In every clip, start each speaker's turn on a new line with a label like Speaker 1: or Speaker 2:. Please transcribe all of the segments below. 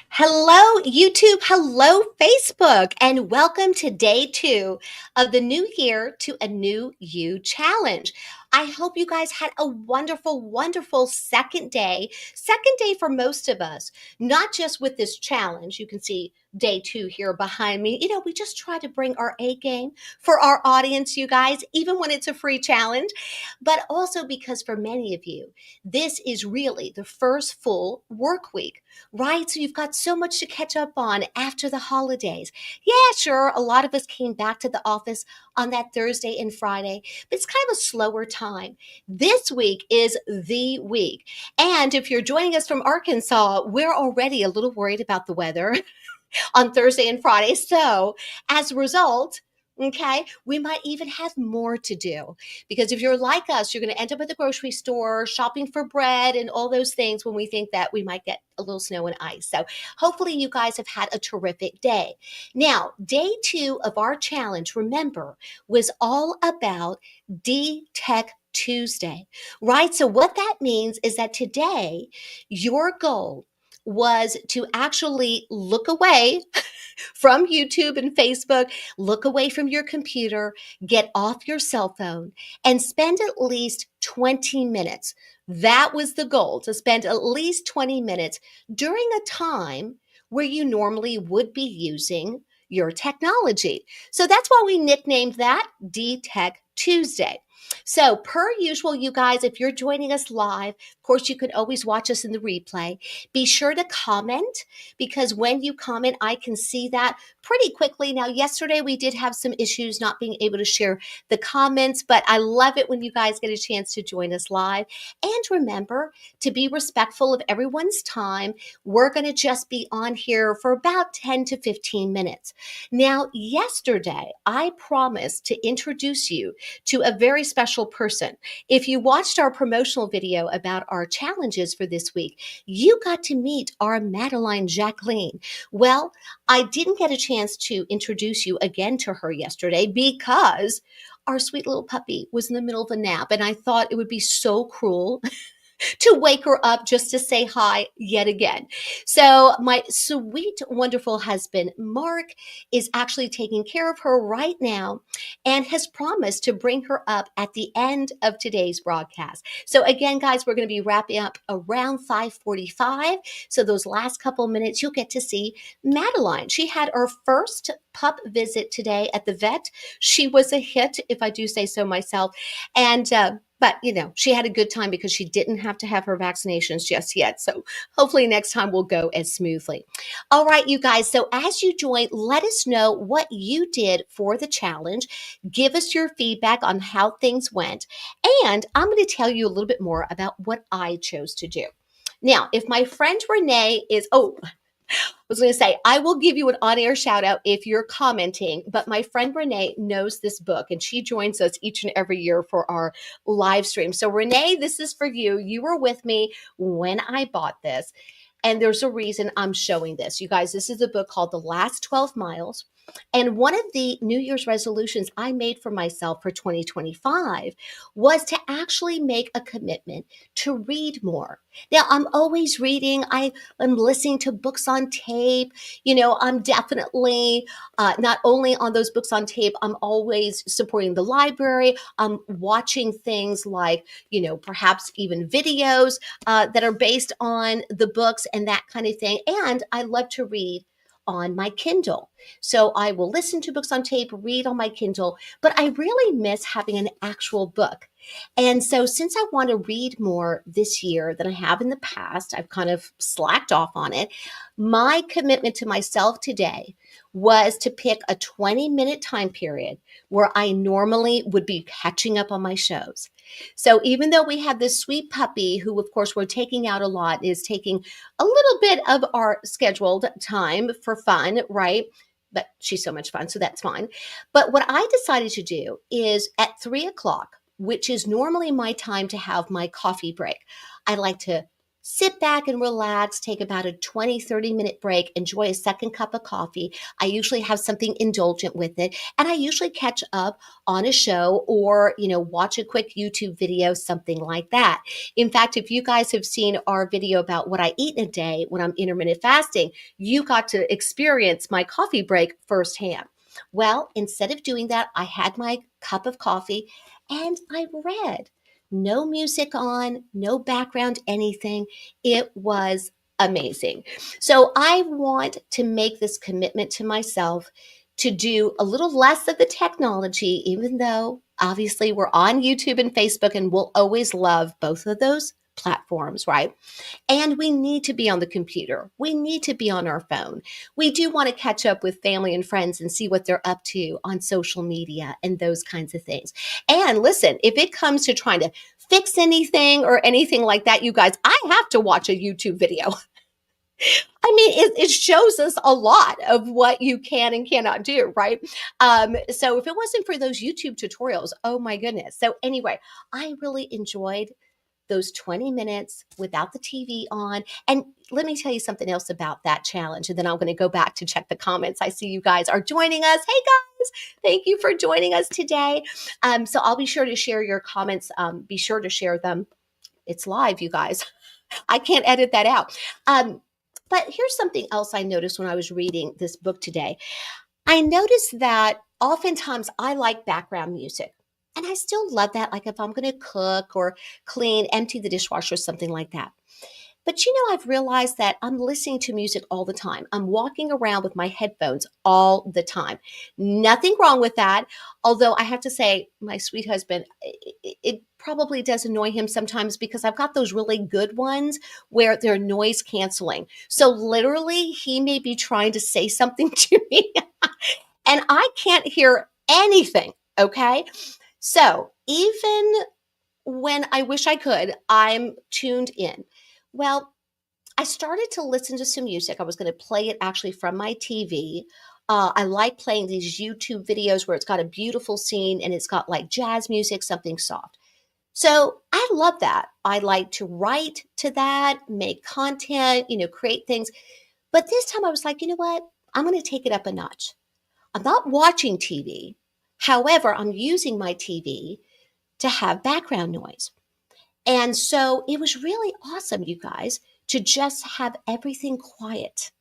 Speaker 1: Hello, YouTube. Hello, Facebook. And welcome to day 2 of the New Year to a New You challenge. I hope you guys had a wonderful, wonderful second day. Second day for most of us, not just with this challenge. You can see day 2 here behind me. We just try to bring our A game for our audience, you guys, even when it's a free challenge. But also because for many of you, this is really the first full work week, right? So you've got so much to catch up on after the holidays. Yeah, sure, a lot of us came back to the office on that Thursday and Friday, but it's kind of a slower time. This week is the week. And if you're joining us from Arkansas, we're already a little worried about the weather on Thursday and Friday. So as a result, okay, we might even have more to do because if you're like us, you're going to end up at the grocery store shopping for bread and all those things when we think that we might get a little snow and ice. So hopefully you guys have had a terrific day. Now, day 2 of our challenge, remember, was all about D-Tech Tuesday, right? So what that means is that today your goal was to actually look away from YouTube and Facebook, look away from your computer, get off your cell phone, and spend at least 20 minutes. That was the goal, to spend at least 20 minutes during a time where you normally would be using your technology. So that's why we nicknamed that D-Tech Tuesday. So, per usual, you guys, if you're joining us live, of course, you can always watch us in the replay. Be sure to comment because when you comment, I can see that pretty quickly. Now, yesterday we did have some issues not being able to share the comments, but I love it when you guys get a chance to join us live. And remember to be respectful of everyone's time. We're going to just be on here for about 10 to 15 minutes. Now, yesterday, I promised to introduce you to a very special person. If you watched our promotional video about our challenges for this week, you got to meet our Madeline Jacqueline. Well, I didn't get a chance to introduce you again to her yesterday because our sweet little puppy was in the middle of a nap, and I thought it would be so cruel to wake her up just to say hi yet again. So, my sweet, wonderful husband, Mark, is actually taking care of her right now and has promised to bring her up at the end of today's broadcast. So, again, guys, we're going to be wrapping up around 5:45. So, those last couple minutes, you'll get to see Madeline. She had her first pup visit today at the vet. She was a hit, if I do say so myself. And, but, she had a good time because she didn't have to have her vaccinations just yet. So hopefully next time will go as smoothly. All right, you guys. So as you join, let us know what you did for the challenge. Give us your feedback on how things went. And I'm going to tell you a little bit more about what I chose to do. Now, if my friend Renee is, was going to say, I will give you an on-air shout out if you're commenting, but my friend Renee knows this book and she joins us each and every year for our live stream. So Renee, this is for you. You were with me when I bought this. And there's a reason I'm showing this. You guys, this is a book called The Last 12 Miles. And one of the New Year's resolutions I made for myself for 2025 was to actually make a commitment to read more. Now, I'm always reading. I'm listening to books on tape. I'm definitely not only on those books on tape, I'm always supporting the library. I'm watching things like, perhaps even videos that are based on the books and that kind of thing. And I love to read on my Kindle. So I will listen to books on tape, read on my Kindle, but I really miss having an actual book. And so since I want to read more this year than I have in the past, I've kind of slacked off on it. My commitment to myself today was to pick a 20-minute time period where I normally would be catching up on my shows. So even though we have this sweet puppy who, of course, we're taking out a lot, is taking a little bit of our scheduled time for fun, right? But she's so much fun, so that's fine. But what I decided to do is at 3 o'clock, which is normally my time to have my coffee break, I like to sit back and relax, take about a 20, 30-minute break, enjoy a second cup of coffee. I usually have something indulgent with it, and I usually catch up on a show or, watch a quick YouTube video, something like that. In fact, if you guys have seen our video about what I eat in a day when I'm intermittent fasting, you got to experience my coffee break firsthand. Well, instead of doing that, I had my cup of coffee and I read. No music on, no background, anything. It was amazing. So I want to make this commitment to myself to do a little less of the technology, even though obviously we're on YouTube and Facebook and we'll always love both of those platforms, right? And we need to be on the computer. We need to be on our phone. We do want to catch up with family and friends and see what they're up to on social media and those kinds of things. And listen, if it comes to trying to fix anything or anything like that, you guys, I have to watch a YouTube video. I mean, it shows us a lot of what you can and cannot do, right? So if it wasn't for those YouTube tutorials, oh my goodness. So anyway, I really enjoyed those 20 minutes without the TV on. And let me tell you something else about that challenge. And then I'm going to go back to check the comments. I see you guys are joining us. Hey guys, thank you for joining us today. So I'll be sure to share your comments. Be sure to share them. It's live, you guys. I can't edit that out. But here's something else I noticed when I was reading this book today. I noticed that oftentimes I like background music. And I still love that, like if I'm going to cook or clean, empty the dishwasher, something like that. But I've realized that I'm listening to music all the time. I'm walking around with my headphones all the time. Nothing wrong with that. Although I have to say, my sweet husband, it probably does annoy him sometimes because I've got those really good ones where they're noise canceling. So literally, he may be trying to say something to me and I can't hear anything. Okay. So even when I wish I could, I'm tuned in. Well, I started to listen to some music. I was going to play it actually from my TV. I like playing these YouTube videos where it's got a beautiful scene and it's got like jazz music, something soft. So I love that. I like to write to that, make content, create things. But this time I was like, you know what? I'm going to take it up a notch. I'm not watching TV. However, I'm using my TV to have background noise. And so it was really awesome, you guys, to just have everything quiet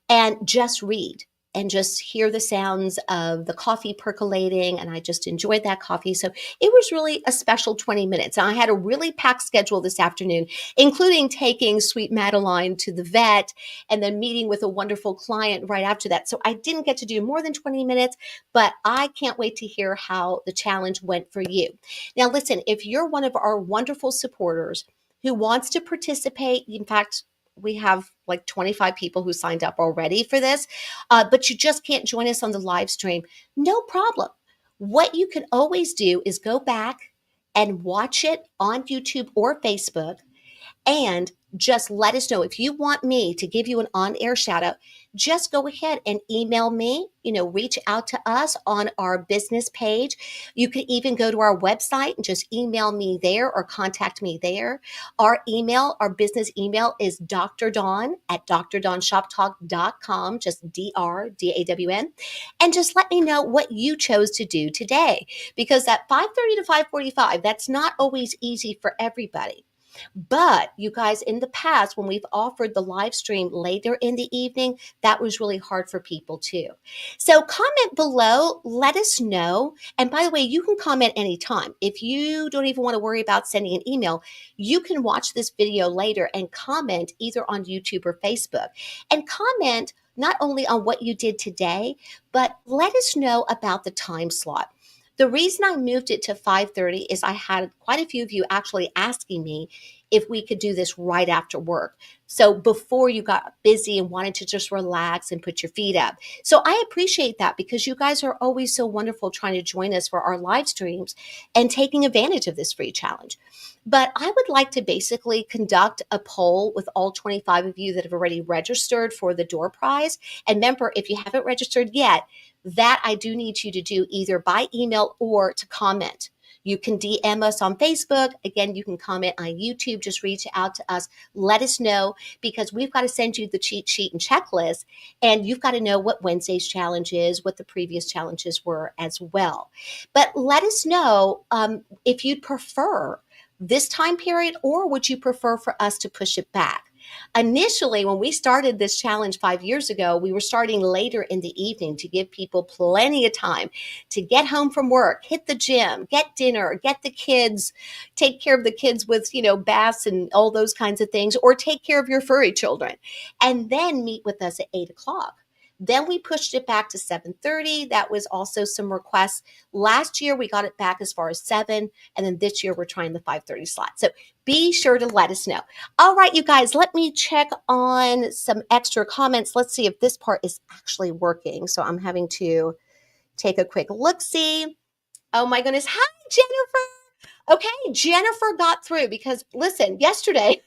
Speaker 1: and just read and just hear the sounds of the coffee percolating. And I just enjoyed that coffee. So it was really a special 20 minutes. And I had a really packed schedule this afternoon, including taking sweet Madeline to the vet and then meeting with a wonderful client right after that. So I didn't get to do more than 20 minutes, but I can't wait to hear how the challenge went for you. Now, listen, if you're one of our wonderful supporters who wants to participate, in fact, we have like 25 people who signed up already for this, but you just can't join us on the live stream. No problem. What you can always do is go back and watch it on YouTube or Facebook and just let us know. If you want me to give you an on-air shout out, just go ahead and email me, reach out to us on our business page. You can even go to our website and just email me there or contact me there. Our business email is Dr. Dawn at drdawnshoptalk.com, just DRDAWN. And just let me know what you chose to do today, because at 5:30 to 5:45, that's not always easy for everybody. But you guys, in the past, when we've offered the live stream later in the evening, that was really hard for people too. So comment below, let us know. And by the way, you can comment anytime. If you don't even want to worry about sending an email, you can watch this video later and comment either on YouTube or Facebook. And comment not only on what you did today, but let us know about the time slot. The reason I moved it to 5:30 is I had quite a few of you actually asking me if we could do this right after work. So before you got busy and wanted to just relax and put your feet up. So I appreciate that because you guys are always so wonderful trying to join us for our live streams and taking advantage of this free challenge. But I would like to basically conduct a poll with all 25 of you that have already registered for the door prize. And remember, if you haven't registered yet, that I do need you to do either by email or to comment. You can DM us on Facebook. Again, you can comment on YouTube. Just reach out to us. Let us know, because we've got to send you the cheat sheet and checklist. And you've got to know what Wednesday's challenge is, what the previous challenges were as well. But let us know if you'd prefer this time period, or would you prefer for us to push it back? Initially, when we started this challenge 5 years ago, we were starting later in the evening to give people plenty of time to get home from work, hit the gym, get dinner, get the kids, take care of the kids with, baths and all those kinds of things, or take care of your furry children, and then meet with us at 8 o'clock. Then we pushed it back to 7:30. That was also some requests. Last year, we got it back as far as 7, and then this year we're trying the 5:30 slot. So be sure to let us know. All right, you guys, let me check on some extra comments. Let's see if this part is actually working. So I'm having to take a quick look-see. Oh my goodness. Hi, Jennifer. Okay, Jennifer got through, because listen, yesterday,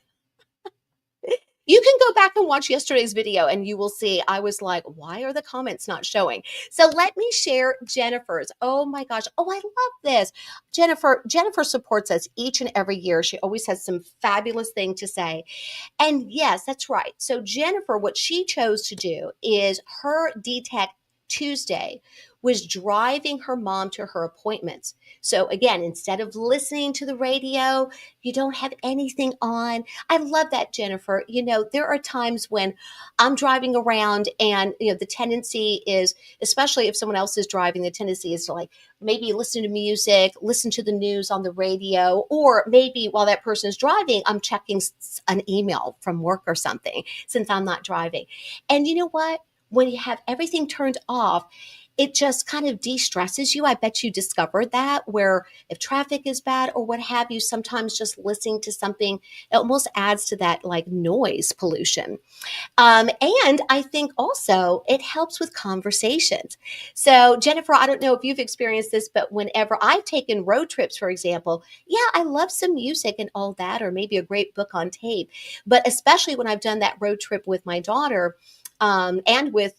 Speaker 1: you can go back and watch yesterday's video and you will see I was like, why are the comments not showing? So let me share Jennifer's. Oh my gosh. Oh, I love this. Jennifer supports us each and every year. She always has some fabulous thing to say. And yes, that's right. So Jennifer, what she chose to do is her DTech Tuesday was driving her mom to her appointments. So again, instead of listening to the radio, you don't have anything on. I love that, Jennifer. There are times when I'm driving around and, the tendency is, especially if someone else is driving, the tendency is to like maybe listen to music, listen to the news on the radio, or maybe while that person is driving, I'm checking an email from work or something since I'm not driving. And you know what? When you have everything turned off, it just kind of de-stresses you. I bet you discovered that, where if traffic is bad or what have you, sometimes just listening to something, it almost adds to that like noise pollution. And I think also it helps with conversations. So Jennifer, I don't know if you've experienced this, but whenever I've taken road trips, for example, yeah, I love some music and all that, or maybe a great book on tape. But especially when I've done that road trip with my daughter, and with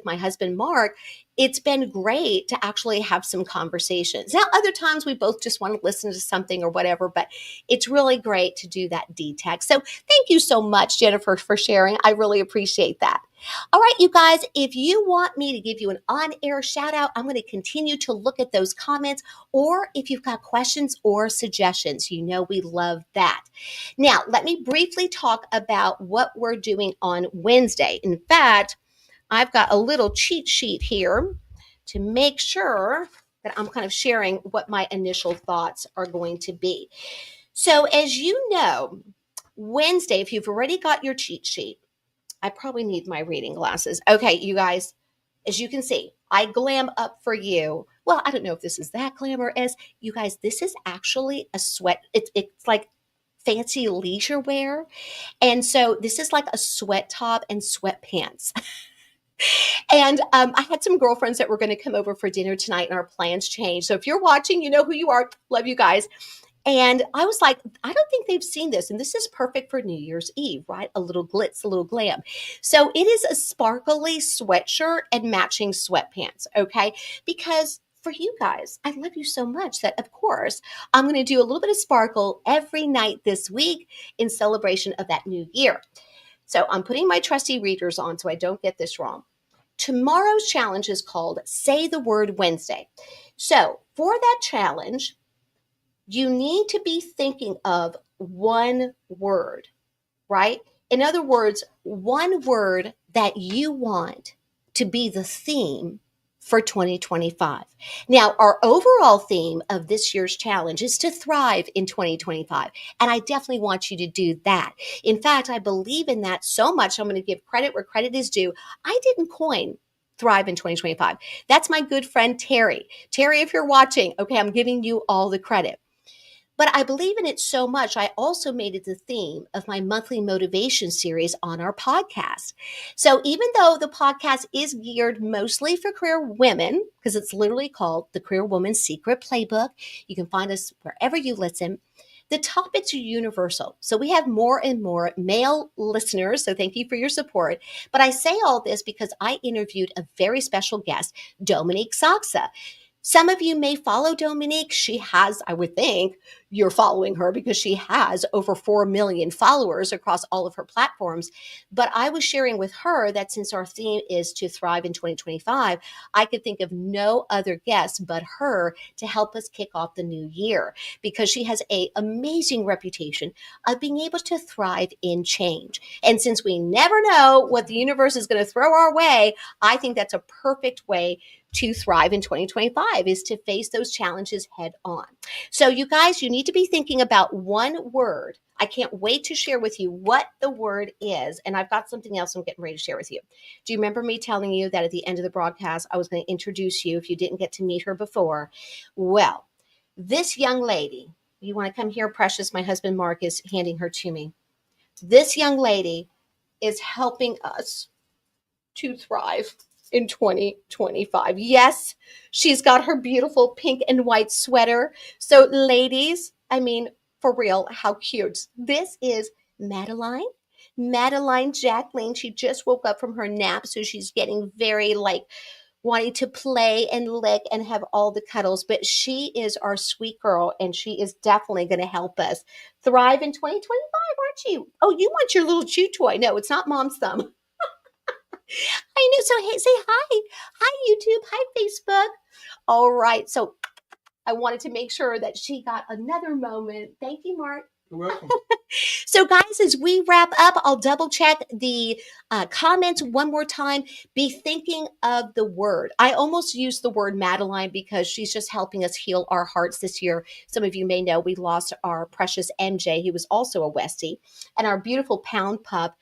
Speaker 1: my husband, Mark, it's been great to actually have some conversations. Now, other times we both just want to listen to something or whatever, but it's really great to do that DTech. So thank you so much, Jennifer, for sharing. I really appreciate that. All right, you guys, if you want me to give you an on-air shout out, I'm going to continue to look at those comments, or if you've got questions or suggestions, we love that. Now, let me briefly talk about what we're doing on Wednesday. In fact, I've got a little cheat sheet here to make sure that I'm kind of sharing what my initial thoughts are going to be. So as you know, Wednesday, if you've already got your cheat sheet, I probably need my reading glasses. Okay, you guys, as you can see, I glam up for you. Well, I don't know if this is that glamorous. You guys, this is actually a sweat. It's like fancy leisure wear. And so this is like a sweat top and sweatpants. And I had some girlfriends that were going to come over for dinner tonight, and our plans changed. So if you're watching, you know who you are. Love you guys. And I was like, I don't think they've seen this. And this is perfect for New Year's Eve, right? A little glitz, a little glam. So it is a sparkly sweatshirt and matching sweatpants, okay? Because for you guys, I love you so much that, of course, I'm going to do a little bit of sparkle every night this week in celebration of that new year. So I'm putting my trusty readers on so I don't get this wrong. Tomorrow's challenge is called Say the Word Wednesday. So for that challenge, you need to be thinking of one word, right? In other words, one word that you want to be the theme for 2025. Now, our overall theme of this year's challenge is to thrive in 2025. And I definitely want you to do that. In fact, I believe in that so much, I'm going to give credit where credit is due. I didn't coin thrive in 2025. That's my good friend, Terry. Terry, if you're watching, okay, I'm giving you all the credit. But I believe in it so much, I also made it the theme of my monthly motivation series on our podcast. So even though the podcast is geared mostly for career women, because it's literally called the Career Woman's Secret Playbook, you can find us wherever you listen. The topics are universal. So we have more and more male listeners. So thank you for your support. But I say all this because I interviewed a very special guest, Dominique Saxa. Some of you may follow Dominique. She has, I would think, you're following her because she has over 4 million followers across all of her platforms. But I was sharing with her that since our theme is to thrive in 2025, I could think of no other guest but her to help us kick off the new year because she has an amazing reputation of being able to thrive in change. And since we never know what the universe is going to throw our way, I think that's a perfect way to thrive in 2025 is to face those challenges head on. So you guys, you need to be thinking about one word. I can't wait to share with you what the word is. And I've got something else I'm getting ready to share with you. Do you remember me telling you that at the end of the broadcast, I was going to introduce you if you didn't get to meet her before? Well, this young lady, you want to come here, Precious? My husband, Mark, is handing her to me. This young lady is helping us to thrive in 2025. Yes, she's got her beautiful pink and white sweater. So, ladies, I mean, for real, how cute. This is Madeline. Madeline Jacqueline. She just woke up from her nap, so she's getting very like wanting to play and lick and have all the cuddles. But she is our sweet girl, and she is definitely going to help us thrive in 2025, aren't you? Oh, you want your little chew toy. No, it's not mom's thumb. I know. So, hey, say hi. Hi, YouTube. Hi, Facebook. All right. So, I wanted to make sure that she got another moment. Thank you, Mark. You're welcome. So, guys, as we wrap up, I'll double check the comments one more time. Be thinking of the word. I almost used the word Madeline because she's just helping us heal our hearts this year. Some of you may know we lost our precious MJ, who was also a Westie, and our beautiful pound pup,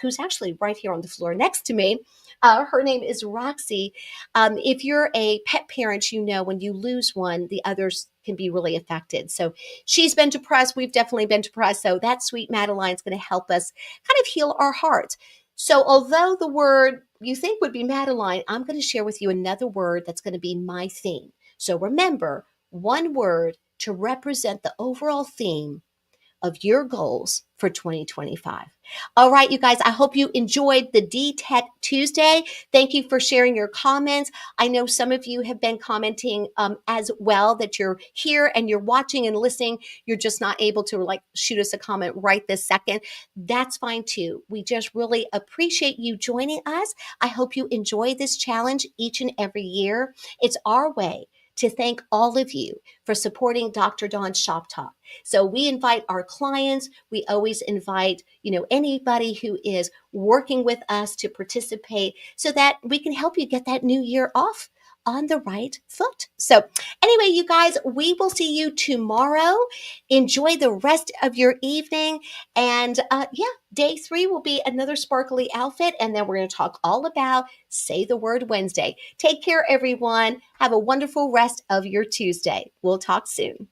Speaker 1: who's actually right here on the floor next to me. Her name is Roxy. If you're a pet parent, you know when you lose one, the others can be really affected. So she's been depressed. We've definitely been depressed. So that sweet Madeline's going to help us kind of heal our hearts. So although the word you think would be Madeline, I'm going to share with you another word that's going to be my theme. So remember, one word to represent the overall theme of your goals for 2025. All right, you guys, I hope you enjoyed the D-Tech Tuesday. Thank you for sharing your comments. I know some of you have been commenting as well that you're here and you're watching and listening. You're just not able to like shoot us a comment right this second. That's fine too. We just really appreciate you joining us. I hope you enjoy this challenge each and every year. It's our way to thank all of you for supporting Dr. Dawn's Shop Talk. So we invite our clients. We always invite, anybody who is working with us to participate so that we can help you get that new year off on the right foot. So anyway, you guys, we will see you tomorrow. Enjoy the rest of your evening. And day 3 will be another sparkly outfit. And then we're going to talk all about Say the Word Wednesday. Take care, everyone. Have a wonderful rest of your Tuesday. We'll talk soon.